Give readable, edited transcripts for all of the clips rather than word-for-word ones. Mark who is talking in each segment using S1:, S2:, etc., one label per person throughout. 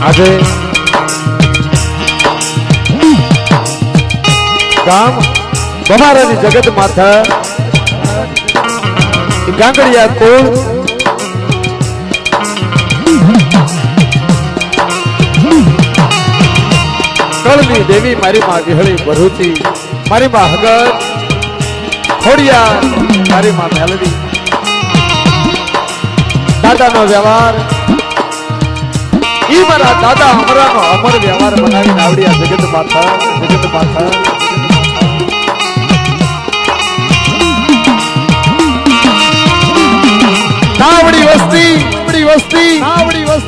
S1: આજે ગામ બમારાની જગત માથા ગાંગડિયા કુળ કળની દેવી મારી માં વિહળી ભરૂચી, મારી માં હગર ખોડિયા, મારી માં મેલડી. દાદાનો વ્યવહાર ઈ મારા દાદા અમરાનો અમર વ્યવહાર બનાવીને આવડ્યા જગત માથા, જગત માથા. નાવડી વસ્તી, નાવડી વસ્તી,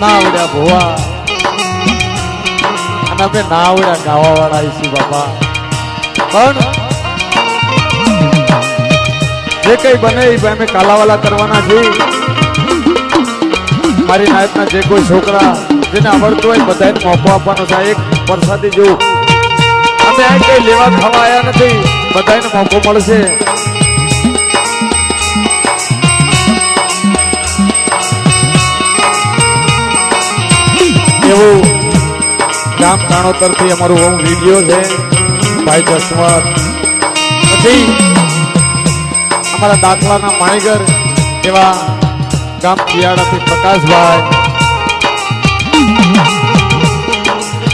S1: નાવડ્યા ભુવા અને અમે નાવડ્યા ગાવા વાળા છીએ બાપા. પણ જે કઈ બને એ અમે કાલાવાલા કરવાના છીએ. મારી નાયતના જે કોઈ છોકરા જેને આવડતું હોય બધાને મોકો આપવાનો છે. એક વરસાદી જેવું અમે આ કઈ લેવા ખાવા આવ્યા નથી, બધાને મોકો મળશે. એવું ગામ કાણોતરથી અમારું હોમ વિડીયો છે ભાઈ જસવંત. પછી અમારા દાખલાના માણીગર એવા ગામ કિયાડાથી પ્રકાશભાઈ,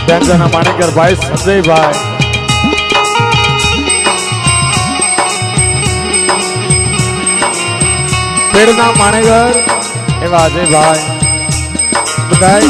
S1: બેંજાના માણીગર ભાઈ સંજયભાઈ, પેડના માણીગર એવા અજયભાઈ, બધા